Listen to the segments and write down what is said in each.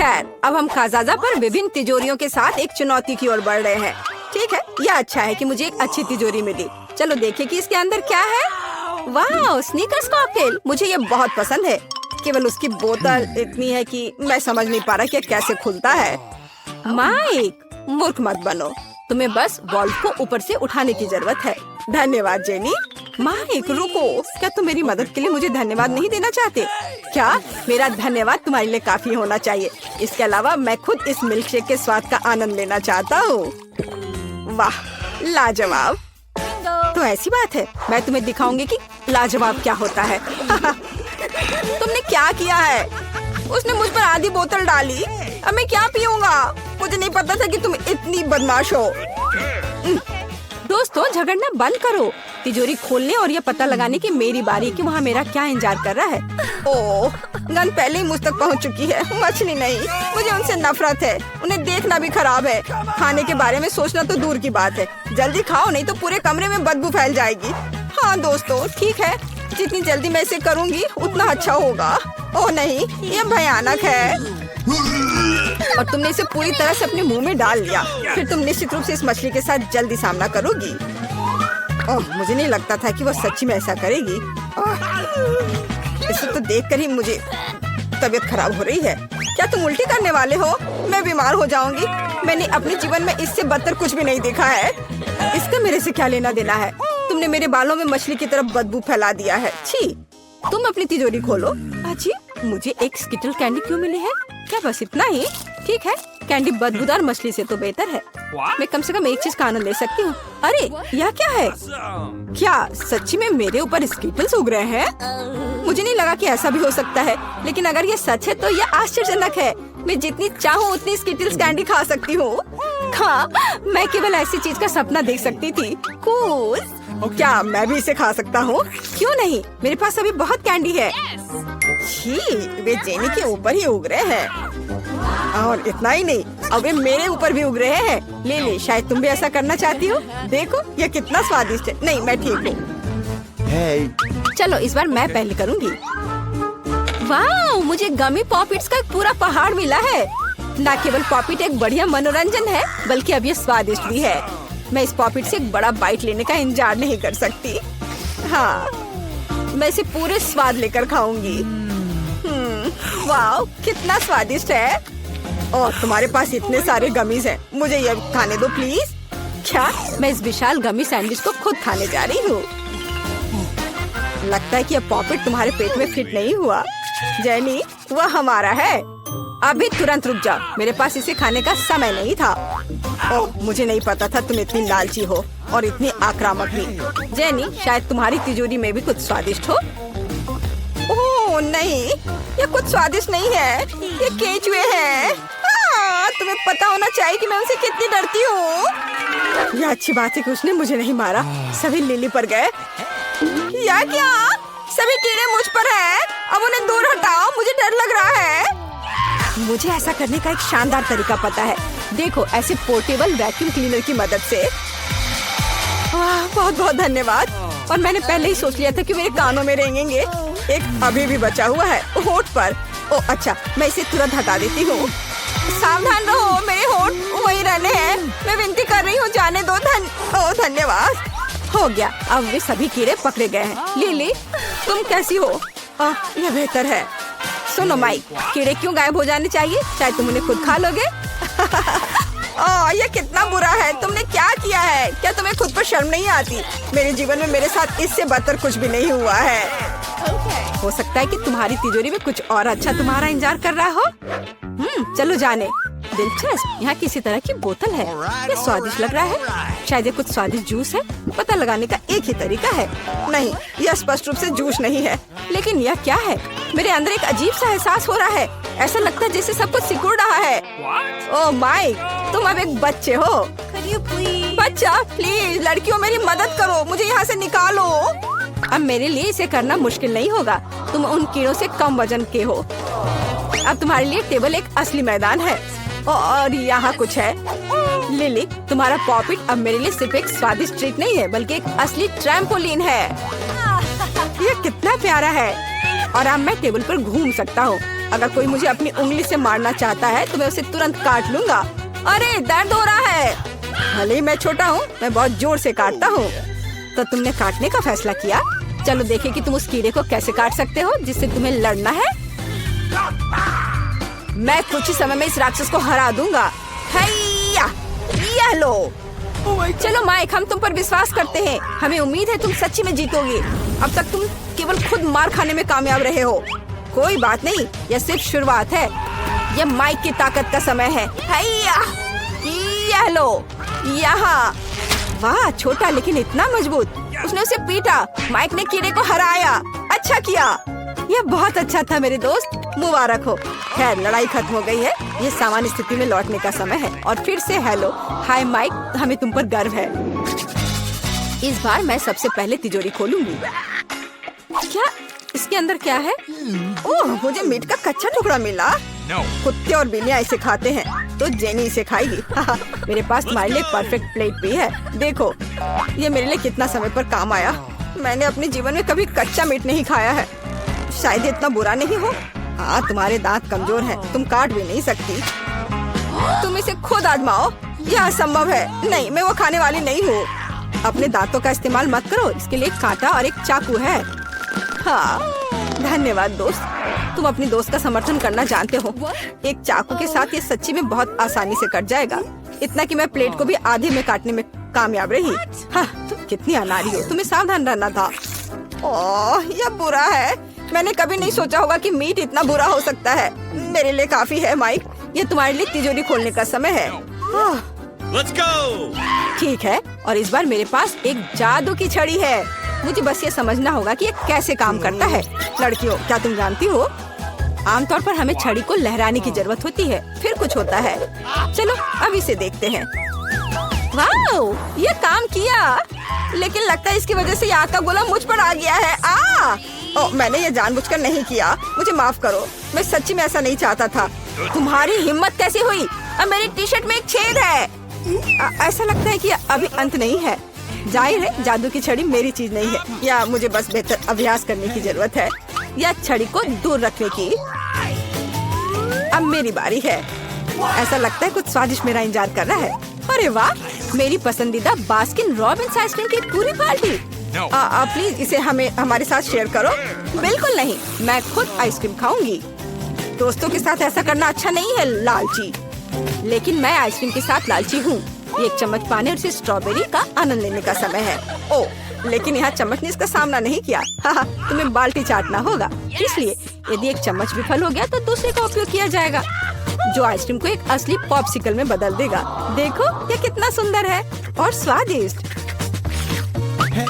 खैर, अब हम खाजाजा पर विभिन्न तिजोरियों के साथ एक चुनौती की ओर बढ़ रहे हैं। ठीक है, यह अच्छा है कि मुझे एक अच्छी तिजोरी मिली। चलो देखें कि इसके अंदर क्या है। वाह, स्नीकर्स कॉकटेल, मुझे ये बहुत पसंद है। केवल उसकी बोतल इतनी है कि मैं समझ नहीं पा रहा कि कैसे खुलता है। माइक, मूर्ख मत बनो, तुम्हें बस वॉल्व को ऊपर से उठाने की जरूरत है। धन्यवाद जेनी। माइक रुको, क्या तुम मेरी मदद के लिए मुझे धन्यवाद नहीं देना चाहते? क्या मेरा धन्यवाद तुम्हारे लिए काफी होना चाहिए। इसके अलावा मैं खुद इस मिल्क शेक के स्वाद का आनंद लेना चाहता हूँ। वाह, लाजवाब। तो ऐसी बात है, मैं तुम्हें दिखाऊंगी कि लाजवाब क्या होता है। तुमने क्या किया है? उसने मुझ पर आधी बोतल डाली। अब मैं क्या पीऊंगा? मुझे नहीं पता था कि तुम इतनी बदमाश हो। दोस्तों, झगड़ना बंद करो। तिजोरी खोलने और यह पता लगाने की मेरी बारी कि वहाँ मेरा क्या इंतजार कर रहा है। ओह, गन पहले ही मुझ तक पहुँच चुकी है। मछली नहीं, मुझे उनसे नफरत है। उन्हें देखना भी खराब है। खाने के बारे में सोचना तो दूर की बात है। जल्दी खाओ, नहीं तो पूरे कमरे में बदबू फैल जाएगी। हाँ दोस्तों, ठीक है, जितनी जल्दी मैं इसे करूँगी उतना अच्छा होगा। ओह नहीं, यह भयानक है। और तुमने इसे पूरी तरह से अपने मुंह में डाल लिया। फिर तुम निश्चित रूप से इस मछली के साथ जल्दी सामना करोगी। ओह, मुझे नहीं लगता था कि वो सच्ची में ऐसा करेगी। इसे तो देखकर ही मुझे तबीयत खराब हो रही है। क्या तुम उल्टी करने वाले हो? मैं बीमार हो जाऊंगी। मैंने अपने जीवन में इससे बदतर कुछ भी नहीं देखा है। इसका मेरे से क्या लेना देना है? तुमने मेरे बालों में मछली की तरफ बदबू फैला दिया है। छी, तुम अपनी तिजोरी खोलो। अजी, मुझे एक स्किटल कैंडी क्यों मिली है? क्या बस इतना ही? ठीक है, कैंडी बदबूदार मछली से तो बेहतर है। मैं कम से कम एक चीज का आनंद ले सकती हूँ। अरे, यह क्या है? क्या सच्ची में मेरे ऊपर स्किटल्स उग रहे हैं? मुझे नहीं लगा कि ऐसा भी हो सकता है, लेकिन अगर ये सच है तो यह आश्चर्यजनक है। मैं जितनी चाहूँ उतनी स्किटल्स कैंडी खा सकती हूँ। हाँ, मैं केवल ऐसी चीज का सपना देख सकती थी। कूल। क्या मैं भी इसे खा सकता हूँ? क्यों नहीं, मेरे पास अभी बहुत कैंडी है। छी, वे जेनी के ऊपर ही उग रहे हैं। और इतना ही नहीं, अब वे मेरे ऊपर भी उग रहे हैं। ले ले, शायद तुम भी ऐसा करना चाहती हो। देखो, यह कितना स्वादिष्ट है। नहीं, मैं ठीक हूँ। चलो इस बार मैं पहले करूँगी। वाह, मुझे गमी पॉपिट्स का एक पूरा पहाड़ मिला है। न केवल पॉपिट एक बढ़िया मनोरंजन है, बल्कि अब ये स्वादिष्ट भी है। मैं इस पॉपिट से एक बड़ा बाइट लेने का इंतजार नहीं कर सकती। हाँ, मैं इसे पूरे स्वाद लेकर खाऊंगी। वाह, कितना स्वादिष्ट है। और तुम्हारे पास इतने सारे गमीज हैं, मुझे ये खाने दो प्लीज। क्या मैं इस विशाल गमी सैंडविच को खुद खाने जा रही हूँ? लगता है कि यह पॉपिट तुम्हारे पेट में फिट नहीं हुआ। जेनी, वह हमारा है। अभी तुरंत रुक जाओ, मेरे पास इसे खाने का समय नहीं था। ओह, मुझे नहीं पता था तुम इतनी लालची हो और इतनी आक्रामक भी। जेनी, शायद तुम्हारी तिजोरी में भी कुछ स्वादिष्ट हो। ओह नहीं, ये कुछ स्वादिष्ट नहीं है, ये केचुए हैं। तुम्हें पता होना चाहिए कि मैं उनसे कितनी डरती हूँ। यह अच्छी बात है कि उसने मुझे नहीं मारा। सभी लिली पर गए। या क्या? सभी कीड़े मुझ पर हैं। अब उन्हें दूर हटाओ, मुझे डर लग रहा है। मुझे ऐसा करने का एक शानदार तरीका पता है। देखो, ऐसे पोर्टेबल वैक्यूम क्लीनर की मदद से। बहुत बहुत धन्यवाद। और मैंने पहले ही सोच लिया था कि मेरे कानों में रेंगेंगे। एक अभी भी बचा हुआ है होठ पर। ओह अच्छा, मैं इसे तुरंत हटा देती हूँ। सावधान रहो, मेरे होठ वही रहने हैं। मैं विनती कर रही हूँ, जाने दो। धन्यवाद। हो गया, अब वे सभी कीड़े पकड़े गए हैं। लिली, तुम कैसी हो? यह बेहतर है। सुनो माइक, कीड़े क्यों गायब हो जाने चाहिए? शायद तुम उन्हें खुद खा लोगे। ये कितना बुरा है। तुमने क्या किया है? क्या तुम्हें खुद पर शर्म नहीं आती? मेरे जीवन में मेरे साथ इससे बदतर कुछ भी नहीं हुआ है। हो सकता है कि तुम्हारी तिजोरी में कुछ और अच्छा तुम्हारा इंतजार कर रहा हो। चलो जाने। दिलचस्प, यहाँ किसी तरह की बोतल है। ये स्वादिष्ट लग रहा है। शायद ये कुछ स्वादिष्ट जूस है। पता लगाने का एक ही तरीका है। नहीं, यह स्पष्ट रूप से जूस नहीं है। लेकिन यह क्या है? मेरे अंदर एक अजीब सा एहसास हो रहा है। ऐसा लगता है जैसे सब कुछ सिकुड़ रहा है। ओह माइक, तुम अब एक बच्चे हो। बच्चा, प्लीज लड़कियों मेरी मदद करो, मुझे यहाँ से निकालो। अब मेरे लिए इसे करना मुश्किल नहीं होगा। तुम उन कीड़ों से कम वजन के हो। अब तुम्हारे लिए टेबल एक असली मैदान है। और यहाँ कुछ है। लिली, तुम्हारा पॉपिट अब मेरे लिए सिर्फ एक स्वादिष्ट ट्रीट नहीं है, बल्कि एक असली ट्रैम्पोलिन है। ये कितना प्यारा है। और अब मैं टेबल पर घूम सकता हूँ। अगर कोई मुझे अपनी उंगली से मारना चाहता है तो मैं उसे तुरंत काट लूंगा। अरे दर्द हो रहा है। भले ही मैं छोटा हूँ, मैं बहुत जोर से काटता हूँ। तो तुमने काटने का फैसला किया। चलो देखें कि तुम उस कीड़े को कैसे काट सकते हो जिससे तुम्हें लड़ना है। मैं कुछ ही समय में इस राक्षस को हरा दूंगा। हैया, ये लो। चलो माइक, हम तुम पर विश्वास करते हैं। हमें उम्मीद है तुम सच्ची में जीतोगे। अब तक तुम केवल खुद मार खाने में कामयाब रहे हो। कोई बात नहीं, यह सिर्फ शुरुआत है। यह माइक की ताकत का समय है। हैया, ये लो, यहाँ। वाह, छोटा लेकिन इतना मजबूत। उसने उसे पीटा। माइक ने कीड़े को हराया। अच्छा किया। यह बहुत अच्छा था मेरे दोस्त, मुबारक हो। खैर, लड़ाई खत्म हो गई है। ये सामान्य स्थिति में लौटने का समय है। और फिर से हेलो, हाय माइक, हमें तुम पर गर्व है। इस बार मैं सबसे पहले तिजोरी खोलूंगी। क्या इसके अंदर क्या है? ओह, मुझे मीट का कच्चा टुकड़ा मिला। कुत्ते और बिल्लियाँ इसे खाते हैं, तो जेनी इसे खाएगी। मेरे पास तुम्हारे लिए परफेक्ट प्लेट भी है। देखो, ये मेरे लिए कितना समय पर काम आया। मैंने अपने जीवन में कभी कच्चा मीट नहीं खाया है। शायद इतना बुरा नहीं हो। हाँ, तुम्हारे दांत कमजोर हैं, तुम काट भी नहीं सकती। तुम इसे खुद आजमाओ। यह असंभव है। नहीं, मैं वो खाने वाली नहीं हूँ। अपने दांतों का इस्तेमाल मत करो। इसके लिए एक कांटा और एक चाकू है। हाँ, धन्यवाद दोस्त। तुम अपनी दोस्त का समर्थन करना जानते हो। एक चाकू के साथ ये सच्ची में बहुत आसानी से कट जाएगा। इतना कि मैं प्लेट को भी आधे में काटने में कामयाब रही। हाँ, तुम कितनी अनाड़ी हो। तुम्हें सावधान रहना था। ओह, यह बुरा है। मैंने कभी नहीं सोचा होगा कि मीट इतना बुरा हो सकता है। मेरे लिए काफी है माइक। ये तुम्हारे लिए तिजोरी खोलने का समय है। Let's go! ठीक है, और इस बार मेरे पास एक जादू की छड़ी है। मुझे बस ये समझना होगा कि ये कैसे काम करता है। लड़कियों, क्या तुम जानती हो, आमतौर पर हमें छड़ी को लहराने की जरूरत होती है, फिर कुछ होता है। चलो अब इसे देखते हैं। वाओ, ये काम किया। लेकिन लगता है इसकी वजह से यहाँ का गोला मुझ पर आ गया है। मैंने ये जानबूझकर नहीं किया। मुझे माफ करो। मैं सच्ची में ऐसा नहीं चाहता था। तुम्हारी हिम्मत कैसे हुई? अब मेरी टी शर्ट में एक छेद है। ऐसा लगता है कि अभी अंत नहीं है। जाहिर है जादू की छड़ी मेरी चीज नहीं है, या मुझे बस बेहतर अभ्यास करने की जरूरत है, या छड़ी को दूर रखने की। अब मेरी बारी है। ऐसा लगता है कुछ स्वादिष्ट मेरा इंतजार कर रहा है। अरे वाह, मेरी पसंदीदा बास्किन रॉबिन्स आइसक्रीम की पूरी पार्टी। प्लीज इसे हमारे साथ शेयर करो। बिल्कुल नहीं, मैं खुद आइसक्रीम खाऊंगी। दोस्तों के साथ ऐसा करना अच्छा नहीं है, लालची। लेकिन मैं आइसक्रीम के साथ लालची हूँ। एक चम्मच पाने और इसे स्ट्रॉबेरी का आनंद लेने का समय है। ओह, लेकिन यहाँ चम्मच ने इसका सामना नहीं किया। तुम्हें बाल्टी चाटना होगा। इसलिए यदि एक चम्मच विफल हो गया तो दूसरे का उपयोग किया जाएगा, जो आइसक्रीम को एक असली पॉप्सिकल में बदल देगा। देखो, ये कितना सुंदर है और स्वादिष्ट।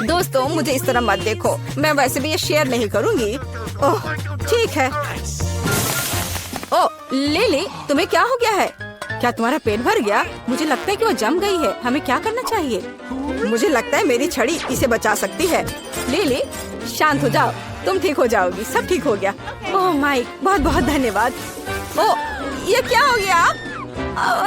दोस्तों, मुझे इस तरह मत देखो। मैं वैसे भी ये शेयर नहीं करूँगी। ओह, ठीक है। ओह, लिली, तुम्हें क्या हो गया है? क्या तुम्हारा पेट भर गया? मुझे लगता है कि वो जम गई है। हमें क्या करना चाहिए? मुझे लगता है मेरी छड़ी इसे बचा सकती है। लिली, शांत हो जाओ, तुम ठीक हो जाओगी। सब ठीक हो गया। ओह माइक, बहुत बहुत धन्यवाद। ओह, ये क्या हो गया?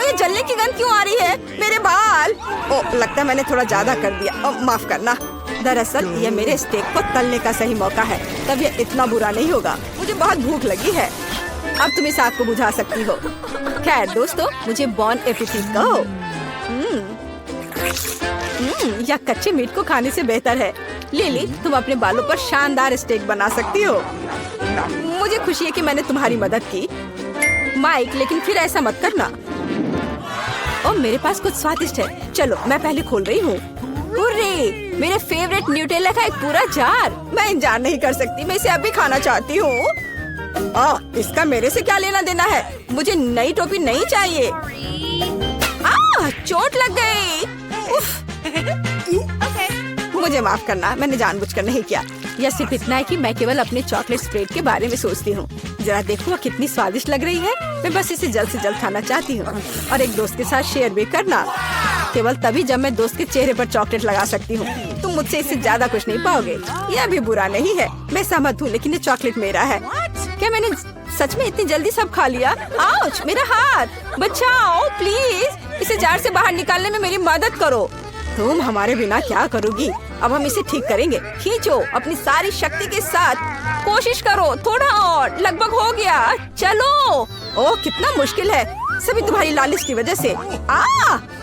ये जलने की गंध क्यों आ रही है? मेरे बाल। ओह, लगता है मैंने थोड़ा ज्यादा कर दिया। माफ करना। दरअसल ये मेरे स्टेक को तलने का सही मौका है, तब ये इतना बुरा नहीं होगा। मुझे बहुत भूख लगी है। अब तुम इस आग को बुझा सकती हो। खैर दोस्तों, मुझे बॉन एपेटिट कहो। या कच्चे मीट को खाने से बेहतर है। लिली, तुम अपने बालों पर शानदार स्टेक बना सकती हो। मुझे खुशी है कि मैंने तुम्हारी मदद की, माइक, लेकिन फिर ऐसा मत करना। और मेरे पास कुछ स्वादिष्ट है। चलो, मैं पहले खोल रही हूँ। मेरे फेवरेट न्यूटेला का एक पूरा जार। मैं इंतजार नहीं कर सकती। मैं इसे अभी खाना चाहती हूँ। इसका मेरे से क्या लेना देना है? मुझे नई टोपी नहीं चाहिए। चोट लग गई। मुझे माफ करना, मैंने जानबूझकर नहीं किया। यह सिर्फ इतना है कि मैं केवल अपने चॉकलेट स्प्रेड के बारे में सोचती हूँ। जरा देखो, वह कितनी स्वादिष्ट लग रही है। मैं बस इसे जल्द से जल्द खाना चाहती हूँ और एक दोस्त के साथ शेयर भी करना। केवल तभी जब मैं दोस्त के चेहरे पर चॉकलेट लगा सकती हूँ। तुम मुझसे इससे ज्यादा कुछ नहीं पाओगे। यह भी बुरा नहीं है। मैं सहमत हूँ, लेकिन ये चॉकलेट मेरा है। क्या मैंने सच में इतनी जल्दी सब खा लिया? आउच, मेरा हाथ बचाओ प्लीज। इसे जार से बाहर निकालने में मेरी मदद करो। तुम हमारे बिना क्या करोगी? अब हम इसे ठीक करेंगे। खींचो अपनी सारी शक्ति के साथ। कोशिश करो, थोड़ा और, लगभग हो गया, चलो। ओह कितना मुश्किल है, सभी तुम्हारी लालिश की वजह से।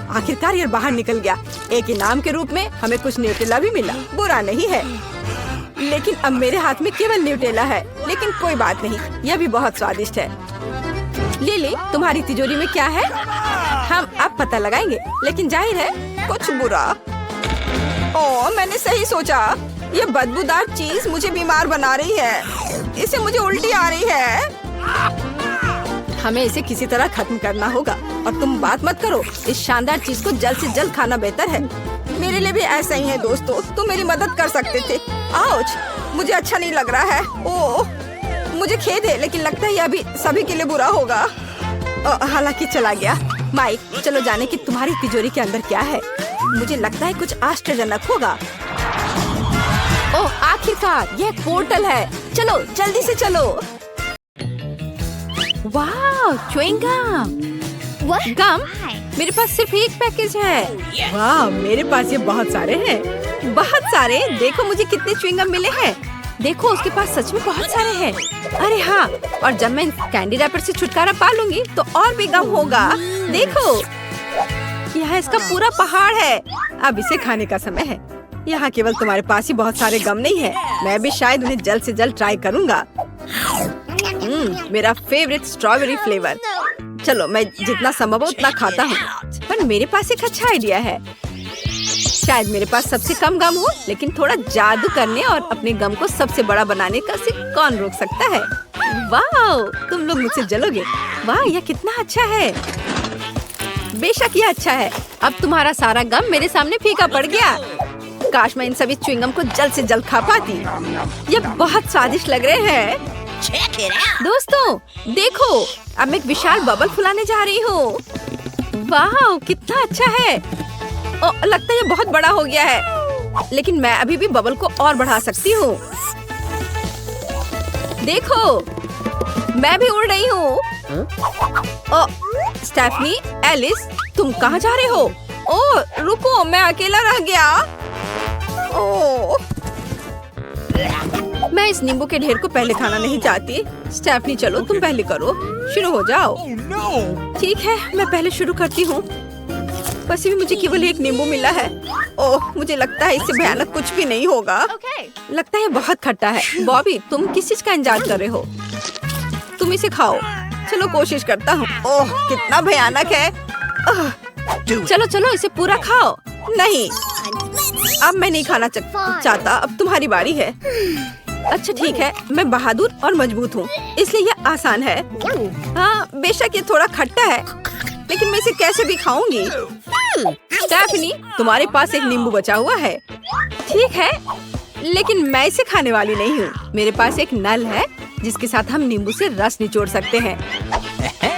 आखिरकार ये बाहर निकल गया। एक इनाम के रूप में हमें कुछ न्यूटेला भी मिला, बुरा नहीं है। लेकिन अब मेरे हाथ में केवल न्यूटेला है, लेकिन कोई बात नहीं, यह भी बहुत स्वादिष्ट है। लिली, तुम्हारी तिजोरी में क्या है? हम अब पता लगाएंगे, लेकिन जाहिर है कुछ बुरा। ओह मैंने सही सोचा, ये बदबूदार चीज मुझे बीमार बना रही है, इससे मुझे उल्टी आ रही है। हमें इसे किसी तरह खत्म करना होगा, और तुम बात मत करो, इस शानदार चीज को जल्द से जल्द खाना बेहतर है। मेरे लिए भी ऐसा ही है दोस्तों, तुम मेरी मदद कर सकते थे। आउच, मुझे अच्छा नहीं लग रहा है। ओह मुझे खेद है, लेकिन लगता है यह अभी सभी के लिए बुरा होगा। हालांकि चला गया। माइक, चलो जाने कि तुम्हारी तिजोरी के अंदर क्या है। मुझे लगता है कुछ आश्चर्यजनक होगा। ओह आखिरकार यह पोर्टल है, चलो जल्दी से चलो। वाह च्युइंग गम, मेरे पास सिर्फ एक पैकेज है। वाह मेरे पास ये बहुत सारे हैं, बहुत सारे। देखो मुझे कितने च्युइंग गम मिले हैं। देखो उसके पास सच में बहुत सारे हैं। अरे हाँ, और जब मैं कैंडी रैपर से छुटकारा पा लूंगी तो और भी गम होगा। देखो यहाँ इसका पूरा पहाड़ है। अब इसे खाने का समय है। यहाँ केवल तुम्हारे पास ही बहुत सारे गम नहीं है, मैं भी शायद उन्हें जल्द से जल्द ट्राई करूँगा। मेरा फेवरेट स्ट्रॉबेरी फ्लेवर। चलो मैं जितना संभव हो उतना खाता हूँ। पर मेरे पास एक अच्छा आइडिया है। शायद मेरे पास सबसे कम गम हो, लेकिन थोड़ा जादू करने और अपने गम को सबसे बड़ा बनाने का से कौन रोक सकता है। वाह तुम लोग मुझसे जलोगे। वाह यह कितना अच्छा है। बेशक यह अच्छा है। अब तुम्हारा सारा गम मेरे सामने फीका पड़ गया। काश मैं इन सभी च्युइंगम को जल्द से जल्द खा पाती। ये बहुत स्वादिष्ट लग रहे हैं। दोस्तों देखो, अब मैं एक विशाल बबल फुलाने जा रही हूँ। वाह कितना अच्छा है। लगता है ये बहुत बड़ा हो गया है, लेकिन मैं अभी भी बबल को और बढ़ा सकती हूँ। देखो मैं भी उड़ रही हूँ। स्टेफनी, एलिस, तुम कहाँ जा रहे हो? ओह रुको, मैं अकेला रह गया। ओह मैं इस नींबू के ढेर को पहले खाना नहीं चाहती। स्टेफनी चलो तुम पहले करो, शुरू हो जाओ। ठीक है मैं पहले शुरू करती हूँ। बस भी मुझे केवल एक नींबू मिला है। ओह मुझे लगता है इससे भयानक कुछ भी नहीं होगा। लगता है बहुत खट्टा है। बॉबी तुम किस चीज का इंतजार कर रहे हो? तुम इसे खाओ। चलो कोशिश करता हूँ। ओह कितना भयानक है। चलो चलो इसे पूरा खाओ। नहीं अब मैं नहीं खाना चाहता, अब तुम्हारी बारी है। अच्छा ठीक है, मैं बहादुर और मजबूत हूँ, इसलिए यह आसान है। हाँ बेशक ये थोड़ा खट्टा है, लेकिन मैं इसे कैसे भी खाऊंगी। स्टेफनी तुम्हारे पास एक नींबू बचा हुआ है। ठीक है, लेकिन मैं इसे खाने वाली नहीं हूँ। मेरे पास एक नल है जिसके साथ हम नींबू से रस निचोड़ सकते हैं।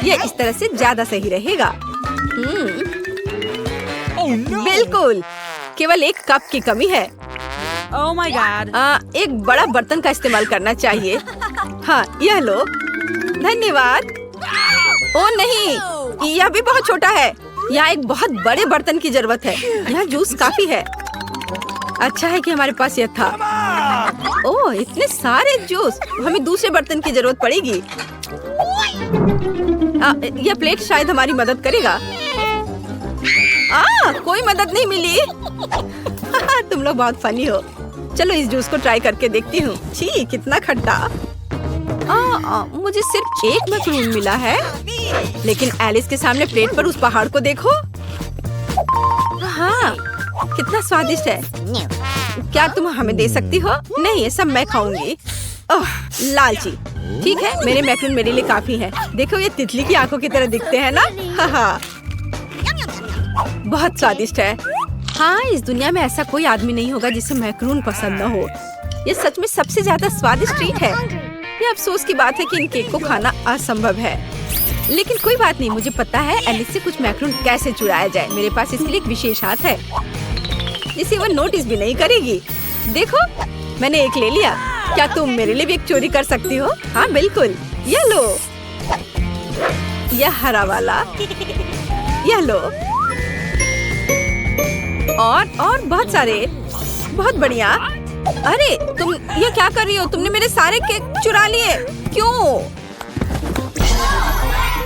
यह इस तरह से ज्यादा सही रहेगा। बिल्कुल, केवल एक कप की कमी है। Oh my God! एक बड़ा बर्तन का इस्तेमाल करना चाहिए। हाँ यह लो। धन्यवाद। ओ नहीं, यह भी बहुत छोटा है। यहाँ एक बहुत बड़े बर्तन की जरूरत है। यहाँ जूस काफी है। अच्छा है कि हमारे पास यह था। ओह इतने सारे जूस, हमें दूसरे बर्तन की जरूरत पड़ेगी। यह प्लेट शायद हमारी मदद करेगा। कोई मदद नहीं मिली। तुम लोग बहुत फनी हो। चलो इस जूस को ट्राई करके देखती हूँ। छी कितना खट्टा। मुझे सिर्फ एक मशरूम मिला है, लेकिन एलिस के सामने प्लेट पर उस पहाड़ को देखो। हाँ कितना स्वादिष्ट है। क्या तुम हमें दे सकती हो? नहीं ये सब मैं खाऊंगी। लालची। ठीक है, मेरे मैक्रोन मेरे लिए काफी है। देखो ये तितली की आंखों की तरह दिखते हैं ना। हाँ बहुत स्वादिष्ट है। हाँ इस दुनिया में ऐसा कोई आदमी नहीं होगा जिसे मैक्रोन पसंद न हो। ये सच में सबसे ज्यादा स्वादिष्ट ट्रीट है। ये अफसोस की बात है कि इन केक को खाना असंभव है, लेकिन कोई बात नहीं, मुझे पता है एलिस से कुछ मैक्रोन कैसे चुराया जाए। मेरे पास इसके लिए एक विशेष हाथ है जिसे वो नोटिस भी नहीं करेगी। देखो मैंने एक ले लिया। क्या तुम मेरे लिए भी एक चोरी कर सकती हो? हाँ बिल्कुल, यह लो। यह हरा वाला, यह लो। और बहुत सारे। बहुत बढ़िया। अरे तुम ये क्या कर रही हो? तुमने मेरे सारे केक चुरा लिए। क्यों?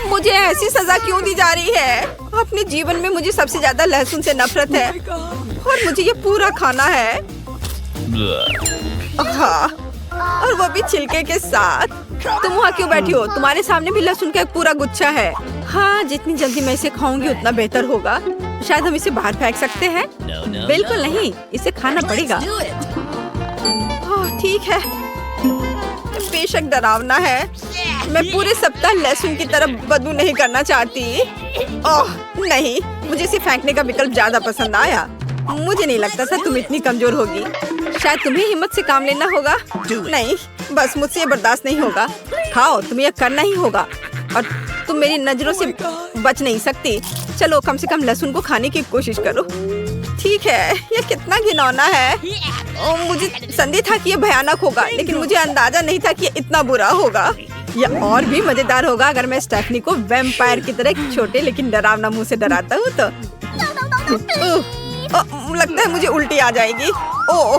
मुझे ऐसी सजा क्यों दी जा रही है? अपने जीवन में मुझे सबसे ज्यादा लहसुन से नफरत है और मुझे ये पूरा खाना है। हाँ, और वो भी छिलके के साथ। तुम वहाँ क्यों बैठी हो? तुम्हारे सामने भी लहसुन का एक पूरा गुच्छा है। हाँ, जितनी जल्दी मैं इसे खाऊंगी उतना बेहतर होगा। शायद हम इसे बाहर फेंक सकते हैं। बिल्कुल नहीं, इसे खाना पड़ेगा। ठीक है, बेशक डरावना है। मैं पूरे सप्ताह लहसुन की तरफ बदबू नहीं करना चाहती। ओह नहीं, मुझे इसे फेंकने का विकल्प ज्यादा पसंद आया। मुझे नहीं लगता था तुम इतनी कमजोर होगी। शायद तुम्हें हिम्मत से काम लेना होगा। नहीं, बस मुझसे ये बर्दाश्त नहीं होगा। खाओ, तुम्हें यह करना ही होगा और तुम मेरी नजरों से बच नहीं सकती। चलो कम से कम लहसुन को खाने की कोशिश करो। ठीक है, ये कितना घिनौना है। मुझे संदेह था कि ये भयानक होगा, लेकिन मुझे अंदाजा नहीं था कि ये इतना बुरा होगा। यह और भी मजेदार होगा अगर मैं स्टेफनी को वैम्पायर की तरह एक छोटे लेकिन डरावना मुंह से डराता हूँ तो। लगता है मुझे उल्टी आ जाएगी। ओह,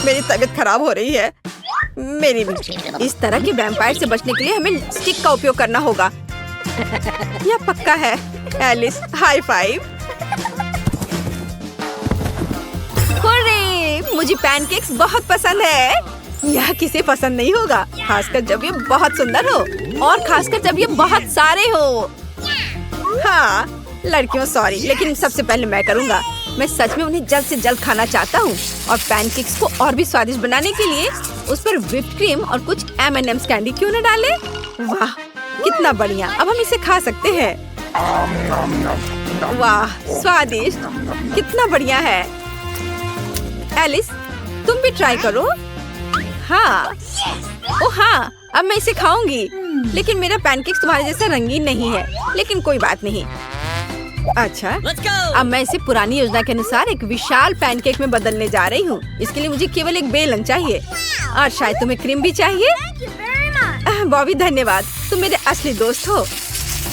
मेरी तबीयत खराब हो रही है। मेरी भी। इस तरह के वैम्पायर से बचने के लिए हमें स्टिक का उपयोग करना होगा। यह पक्का है। Alice, high five. मुझे पैनकेक्स बहुत पसंद है। यह किसे पसंद नहीं होगा, खासकर जब ये बहुत सुंदर हो और खासकर जब ये बहुत सारे हो। हाँ लड़कियों सॉरी, लेकिन सबसे पहले मैं करूँगा। मैं सच में उन्हें जल्द से जल्द खाना चाहता हूँ और पैनकेक्स को और भी स्वादिष्ट बनाने के लिए उस पर व्हिप्ड क्रीम और कुछ M&M's कैंडी क्यों न डालें? वाह कितना बढ़िया, अब हम इसे खा सकते हैं। वाह स्वादिष्ट, कितना बढ़िया है। एलिस तुम भी ट्राई करो। हाँ, ओह हाँ, अब मैं इसे खाऊंगी। लेकिन मेरा पैनकेक्स तुम्हारे जैसा रंगीन नहीं है, लेकिन कोई बात नहीं। अच्छा, अब मैं इसे पुरानी योजना के अनुसार एक विशाल पैनकेक में बदलने जा रही हूँ। इसके लिए मुझे केवल एक बेलन चाहिए और शायद तुम्हें क्रीम भी चाहिए। बॉबी धन्यवाद, तुम मेरे असली दोस्त हो।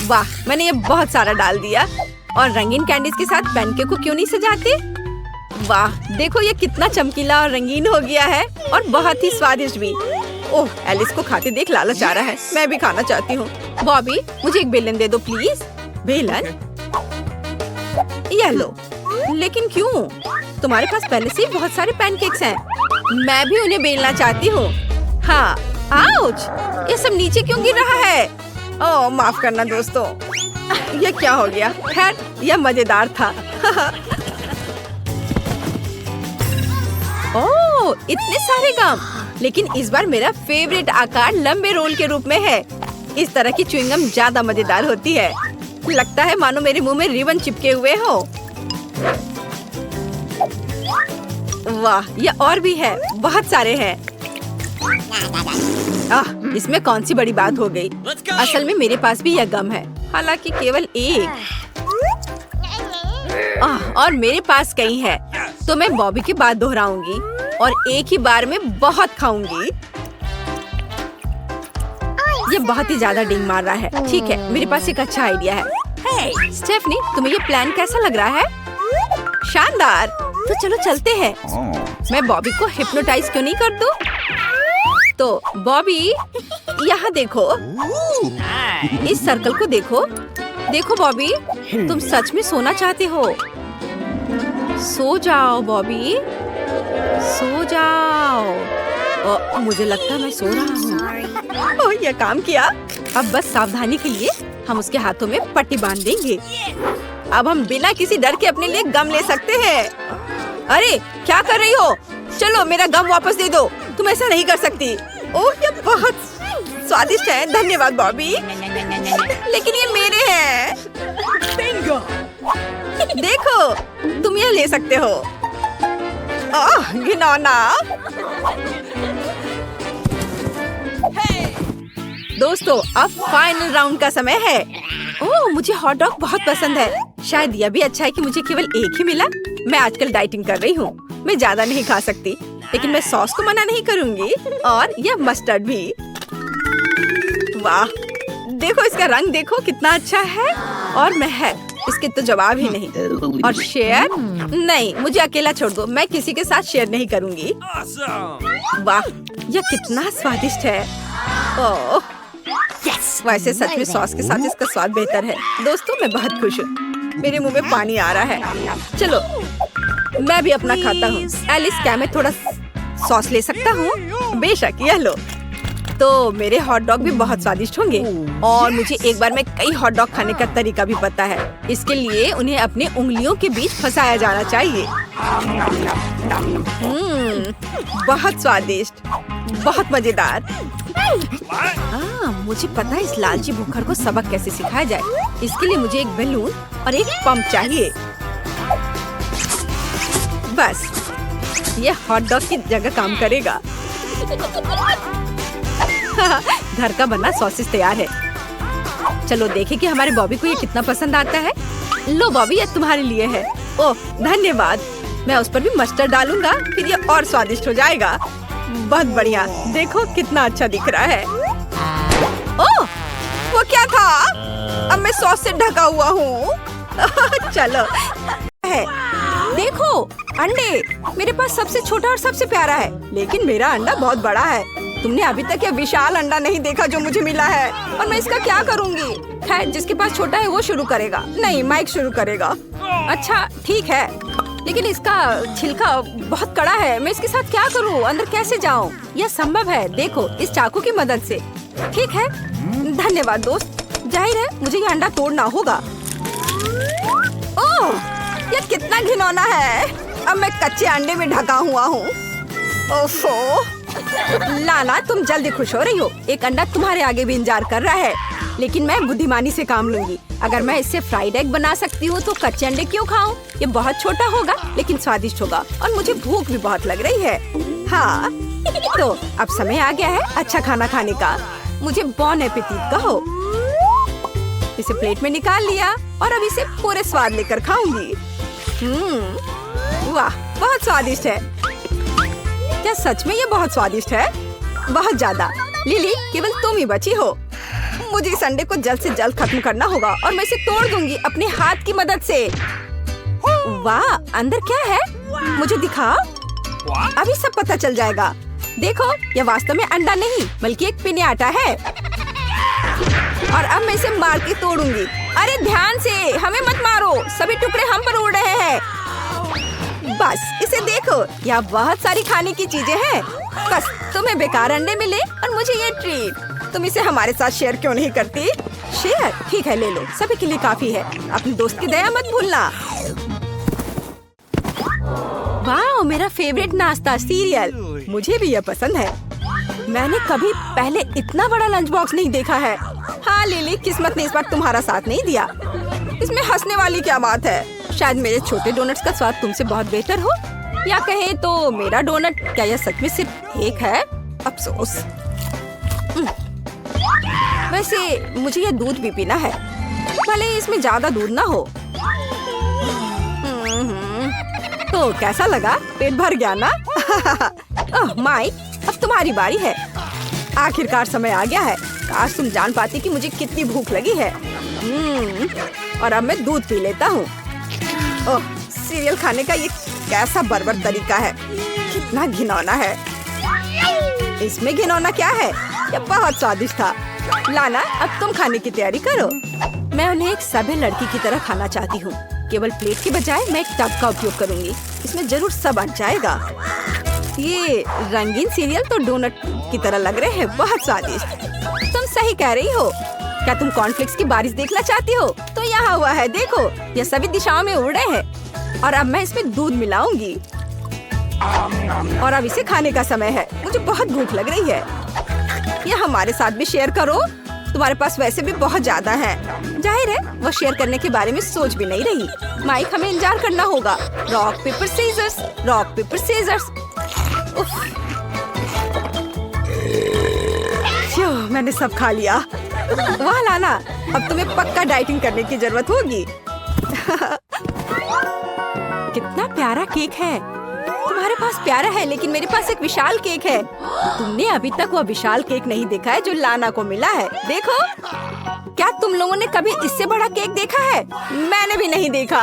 वाह, मैंने ये बहुत सारा डाल दिया। और रंगीन कैंडीज के साथ पैनकेक को क्यों नहीं सजाते? वाह देखो, ये कितना चमकीला और रंगीन हो गया है और बहुत ही स्वादिष्ट भी। ओह, एलिस को खाते देख लालच आ रहा है। मैं भी खाना चाहती हूँ। बॉबी मुझे एक बेलन दे दो प्लीज। बेलन? ये लो। लेकिन क्यों? तुम्हारे पास पहले से ही बहुत सारे पैनकेक्स हैं। मैं भी उन्हें बेलना चाहती हूँ। हाँ, आउच! ये सब नीचे क्यों गिर रहा है? ओह माफ करना दोस्तों, ये क्या हो गया? खैर यह मजेदार था। ओह इतने सारे गम, लेकिन इस बार मेरा फेवरेट आकार लंबे रोल के रूप में है। इस तरह की च्युइंगम ज्यादा मजेदार होती है। लगता है मानो मेरे मुंह में रिबन चिपके हुए हो। वाह, ये और भी है, बहुत सारे हैं। इसमें कौन सी बड़ी बात हो गई? असल में मेरे पास भी यह गम है, हालांकि केवल एक। और मेरे पास कई है, तो मैं बॉबी की बात दोहराऊंगी और एक ही बार में बहुत खाऊंगी। ये बहुत ही ज्यादा डिंग मार रहा है। ठीक है, मेरे पास एक अच्छा आइडिया है। हे स्टेफनी, तुम्हें ये प्लान कैसा लग रहा है? शानदार, तो चलो चलते हैं। मैं बॉबी को हिप्नोटाइज क्यों नहीं कर दूं? तो बॉबी यहाँ देखो, इस सर्कल को देखो। देखो बॉबी, तुम सच में सोना चाहते हो। सो जाओ बॉबी, सो जाओ। मुझे लगता है मैं सो रहा हूँ। ओह, यह काम किया। अब बस सावधानी के लिए हम उसके हाथों में पट्टी बांध देंगे। अब हम बिना किसी डर के अपने लिए गम ले सकते हैं। अरे क्या कर रही हो? चलो मेरा गम वापस दे दो। तुम ऐसा नहीं कर सकती। ओह, ये बहुत स्वादिष्ट है। धन्यवाद बॉबी, लेकिन ये मेरे हैं। देखो, तुम यह ले सकते हो। ओह घिनौना। दोस्तों, अब फाइनल राउंड का समय है। ओह, मुझे हॉट डॉग बहुत पसंद है। शायद यह भी अच्छा है कि मुझे केवल एक ही मिला। मैं आजकल डाइटिंग कर रही हूँ, मैं ज्यादा नहीं खा सकती, लेकिन मैं सॉस को मना नहीं करूँगी और यह मस्टर्ड भी। वाह देखो, इसका रंग देखो कितना अच्छा है और महक। इसके तो जवाब ही नहीं। और शेयर नहीं, मुझे अकेला छोड़ दो, मैं किसी के साथ शेयर नहीं करूँगी। वाह, यह कितना स्वादिष्ट है। ओह वैसे सच में सॉस के साथ इसका स्वाद बेहतर है। दोस्तों मैं बहुत खुश हूँ, मेरे मुंह में पानी आ रहा है। चलो मैं भी अपना खाता हूँ। एलिस, क्या मैं थोड़ा सॉस ले सकता हूँ? बेशक, यह लो। तो मेरे हॉट डॉग भी बहुत स्वादिष्ट होंगे और मुझे एक बार में कई हॉट डॉग खाने का तरीका भी पता है। इसके लिए उन्हें अपने उंगलियों के बीच फंसाया जाना चाहिए। बहुत स्वादिष्ट, बहुत मजेदार। मुझे पता है इस लालची भूखड़ को सबक कैसे सिखाया जाए। इसके लिए मुझे एक बैलून और एक पंप चाहिए। बस ये हॉट डॉग की जगह काम करेगा। घर का बना सॉसेज तैयार है। चलो देखें कि हमारे बॉबी को ये कितना पसंद आता है। लो बॉबी, ये तुम्हारे लिए है। ओह धन्यवाद। मैं उस पर भी मस्टर्ड डालूंगा, फिर ये और स्वादिष्ट हो जाएगा। बहुत बढ़िया, देखो कितना अच्छा दिख रहा है। ओह वो क्या था? अब मैं सॉस से ढका हुआ हूँ। चलो है, देखो अंडे। मेरे पास सबसे छोटा और सबसे प्यारा है, लेकिन मेरा अंडा बहुत बड़ा है। तुमने अभी तक यह विशाल अंडा नहीं देखा जो मुझे मिला है, और मैं इसका क्या करूँगी? खैर, जिसके पास छोटा है वो शुरू करेगा। नहीं, माइक शुरू करेगा। अच्छा ठीक है, लेकिन इसका छिलका बहुत कड़ा है। मैं इसके साथ क्या करूँ? अंदर कैसे जाऊँ? यह संभव है, देखो इस चाकू की मदद से। ठीक है, धन्यवाद दोस्त। जाहिर है मुझे ये अंडा तोड़ना होगा। ओह ये कितना घिनौना है। अब मैं कच्चे अंडे में ढका हुआ हूँ। ओफो लाना, तुम जल्दी खुश हो रही हो। एक अंडा तुम्हारे आगे भी इंतजार कर रहा है, लेकिन मैं बुद्धिमानी से काम लूंगी। अगर मैं इससे फ्राइड एग बना सकती हूँ तो कच्चे अंडे क्यों खाऊं? ये बहुत छोटा होगा लेकिन स्वादिष्ट होगा, और मुझे भूख भी बहुत लग रही है। हाँ तो अब समय आ गया है अच्छा खाना खाने का। मुझे बॉन एपेटीट कहो। इसे प्लेट में निकाल लिया और अब इसे पूरे स्वाद लेकर खाऊंगी। वाह बहुत स्वादिष्ट है। क्या सच में ये बहुत स्वादिष्ट है? बहुत ज्यादा। लिली, केवल तुम ही बची हो। मुझे इस अंडे को जल्द से जल्द खत्म करना होगा और मैं इसे तोड़ दूंगी अपने हाथ की मदद से। वाह अंदर क्या है? मुझे दिखाओ, अभी सब पता चल जाएगा। देखो यह वास्तव में अंडा नहीं बल्कि एक पिन्याटा है, और अब मैं इसे मार के तोड़ूंगी। अरे ध्यान से, हमें मत मारो, सभी टुकड़े हम पर उड़ रहे हैं। बस इसे देखो, यहाँ बहुत सारी खाने की चीजें हैं। बस तुम्हें बेकार अंडे मिले और मुझे ये ट्रीट। तुम इसे हमारे साथ शेयर क्यों नहीं करती? शेयर ठीक है, ले लो, सभी के लिए काफी है। अपने दोस्त की दया मत भूलना। वाह मेरा फेवरेट नाश्ता सीरियल, मुझे भी यह पसंद है। मैंने कभी पहले इतना बड़ा लंच बॉक्स नहीं देखा है। हाँ लिली, किस्मत ने इस बार तुम्हारा साथ नहीं दिया। इसमें हंसने वाली क्या बात है? शायद मेरे छोटे डोनट्स का स्वाद तुमसे बहुत बेहतर हो, या कहे तो मेरा डोनट। क्या यह सच में सिर्फ एक है? अफसोस। वैसे मुझे यह दूध भी पीना है, भले ही इसमें ज्यादा दूध ना हो। तो कैसा लगा? पेट भर गया ना? ओह माइक, अब तुम्हारी बारी है। आखिरकार समय आ गया है। काश तुम जान पाती कि मुझे कितनी भूख लगी है। और अब मैं दूध पी लेता हूँ। ओह सीरियल खाने का ये कैसा बर्बर तरीका है, कितना घिनौना है। इसमें घिनौना क्या है? ये बहुत स्वादिष्ट था। लाना, अब तुम खाने की तैयारी करो। मैं उन्हें एक सभ्य लड़की की तरह खाना चाहती हूँ। केवल प्लेट की बजाय मैं एक टब का उपयोग करूँगी। इसमें जरूर सब बन जाएगा। ये रंगीन सीरियल तो डोनट की तरह लग रहे हैं, बहुत स्वादिष्ट। तुम सही कह रही हो। क्या तुम कॉर्नफ्लेक्स की बारिश देखना चाहती हो? तो यहाँ हुआ है, देखो ये सभी दिशाओं में उड़ रहे हैं। और अब मैं इसमें दूध मिलाऊंगी और अब इसे खाने का समय है। मुझे बहुत भूख लग रही है। ये हमारे साथ भी शेयर करो, तुम्हारे पास वैसे भी बहुत ज्यादा है। जाहिर है वो शेयर करने के बारे में सोच भी नहीं रही। माइक, हमें इंतजार करना होगा। Rock paper scissors, rock paper scissors. मैंने सब खा लिया। वाह लाना, अब तुम्हें पक्का डाइटिंग करने की जरूरत होगी। कितना प्यारा केक है। तुम्हारे पास प्यारा है, लेकिन मेरे पास एक विशाल केक है। तुमने अभी तक वो विशाल केक नहीं देखा है जो लाना को मिला है। देखो क्या क्या तुम लोगों ने कभी इससे बड़ा केक देखा है? मैंने भी नहीं देखा।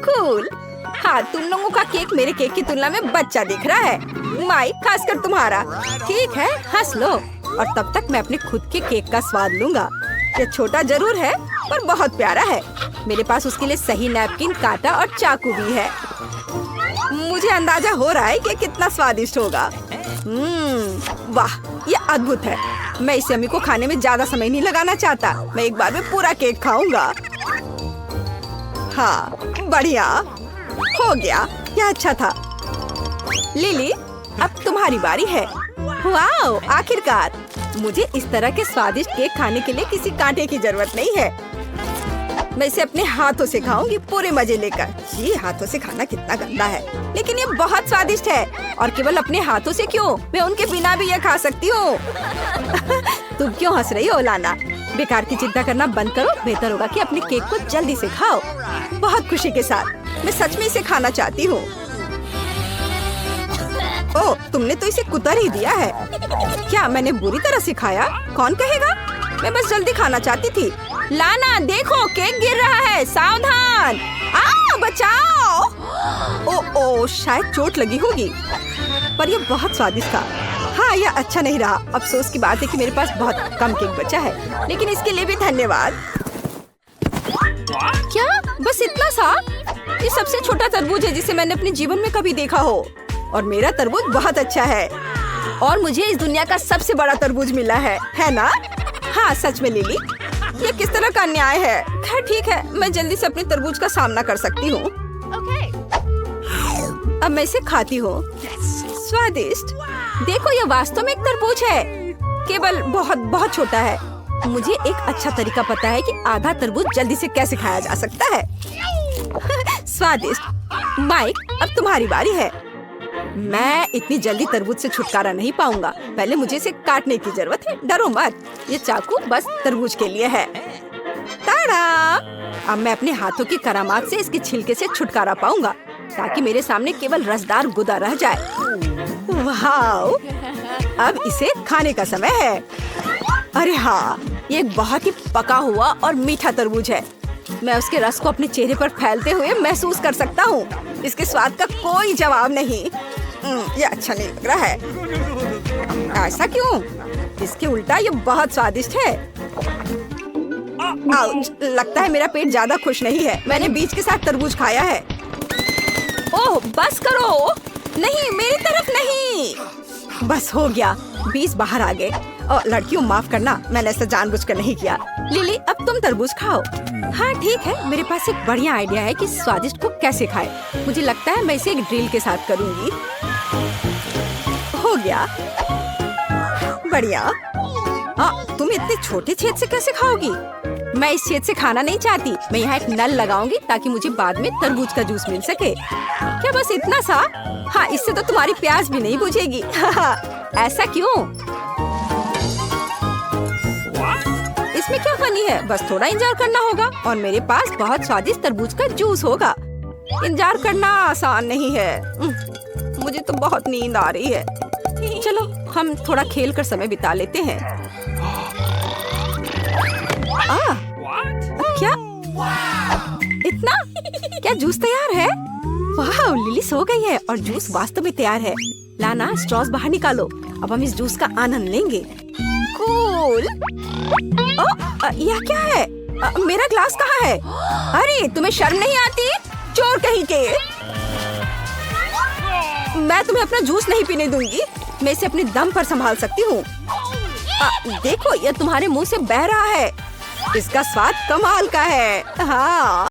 कूल। हाँ, तुम लोगों का केक मेरे केक की तुलना में बच्चा दिख रहा है। माइक, खासकर तुम्हारा। ठीक है, हंस लो। और तब तक मैं अपने खुद के केक का स्वाद लूंगा। ये छोटा जरूर है पर बहुत प्यारा है। मेरे पास उसके लिए सही नैपकिन, कांटा और चाकू भी है। मुझे अंदाजा हो रहा है कि कितना स्वादिष्ट होगा। वाह, ये अद्भुत है। मैं इस यम्मी को खाने में ज्यादा समय नहीं लगाना चाहता। मैं एक बार में पूरा केक खाऊंगा। हाँ, बढ़िया हो गया। यह अच्छा था। लिली, अब तुम्हारी बारी है। वाओ, आखिरकार। मुझे इस तरह के स्वादिष्ट केक खाने के लिए किसी कांटे की जरूरत नहीं है। मैं इसे अपने हाथों से खाऊंगी पूरे मजे लेकर। ये हाथों से खाना कितना गंदा है, लेकिन ये बहुत स्वादिष्ट है। और केवल अपने हाथों से क्यों, मैं उनके बिना भी ये खा सकती हूँ। तुम क्यों हंस रही हो लाना? बेकार की चिंता करना बंद करो। बेहतर होगा कि अपने केक को जल्दी से खाओ, बहुत खुशी के साथ। मैं सच में इसे खाना चाहती हूँ। ओह, तुमने तो इसे कुतर ही दिया है। क्या मैंने बुरी तरह सिखाया? कौन कहेगा? मैं बस जल्दी खाना चाहती थी। लाना, देखो केक गिर रहा है, सावधान। बचाओ। ओ, शायद चोट लगी होगी, पर यह बहुत स्वादिष्ट था। हाँ, यह अच्छा नहीं रहा। अफसोस की बात है कि मेरे पास बहुत कम केक बचा है, लेकिन इसके लिए भी धन्यवाद। क्या बस इतना सा? ये सबसे छोटा तरबूज है जिसे मैंने अपने जीवन में कभी देखा हो। और मेरा तरबूज बहुत अच्छा है। और मुझे इस दुनिया का सबसे बड़ा तरबूज मिला है ना? हाँ, सच में लिली, ये किस तरह का अन्याय है। खैर ठीक है, मैं जल्दी से अपने तरबूज का सामना कर सकती हूँ। अब मैं इसे खाती हूँ। स्वादिष्ट। देखो, ये वास्तव में एक तरबूज है, केवल बहुत बहुत छोटा है। मुझे एक अच्छा तरीका पता है कि आधा तरबूज जल्दी से कैसे खाया जा सकता है। स्वादिष्ट। माइक, अब तुम्हारी बारी है। मैं इतनी जल्दी तरबूज से छुटकारा नहीं पाऊंगा। पहले मुझे इसे काटने की जरूरत है। डरो मत, ये चाकू बस तरबूज के लिए है। ताड़ा! अब मैं अपने हाथों की करामात से इसके छिलके से छुटकारा पाऊंगा, ताकि मेरे सामने केवल रसदार गुदा रह जाए। वाओ! अब इसे खाने का समय है। अरे हाँ, ये एक बहुत ही पका हुआ और मीठा तरबूज है। मैं उसके रस को अपने चेहरे पर फैलते हुए महसूस कर सकता हूँ। इसके स्वाद का कोई जवाब नहीं। ये अच्छा नहीं लग रहा है। ऐसा क्यों? इसके उल्टा ये बहुत स्वादिष्ट है। आउच, लगता है मेरा पेट ज्यादा खुश नहीं है। मैंने बीज के साथ तरबूज खाया है। ओह, बस करो। नहीं, मेरी तरफ नहीं। बस हो गया, बीज बाहर आ गए। और लड़कियों, माफ करना, मैंने ऐसा जानबूझकर नहीं किया। लिली, अब तुम तरबूज खाओ। हाँ ठीक है, मेरे पास एक बढ़िया आइडिया है कि स्वादिष्ट को कैसे खाए। मुझे लगता है मैं इसे एक ड्रिल के साथ करूंगी। हो गया, बढ़िया। तुम इतने छोटे छेद से कैसे खाओगी? मैं इस छेद से खाना नहीं चाहती। मैं यहाँ एक नल लगाऊंगी ताकि मुझे बाद में तरबूज का जूस मिल सके। क्या बस इतना सा? हाँ, इससे तो तुम्हारी प्यास भी नहीं बुझेगी। ऐसा क्यों? इसमें क्या फनी है? बस थोड़ा इंतजार करना होगा और मेरे पास बहुत स्वादिष्ट तरबूज का जूस होगा। इंतजार करना आसान नहीं है। मुझे तो बहुत नींद आ रही है। चलो हम थोड़ा खेल कर समय बिता लेते हैं। क्या इतना? क्या जूस तैयार है? वाह, लिली सो गई है और जूस वास्तव में तैयार है। लाना, स्ट्रॉस बाहर निकालो। अब हम इस जूस का आनंद लेंगे। कूल। यह क्या है? मेरा ग्लास कहाँ है? अरे, तुम्हें शर्म नहीं आती? चोर कहीं के। मैं तुम्हें अपना जूस नहीं पीने दूंगी। मैं इसे अपने दम पर संभाल सकती हूँ। देखो, यह तुम्हारे मुंह से बह रहा है। इसका स्वाद कमाल का है। हाँ,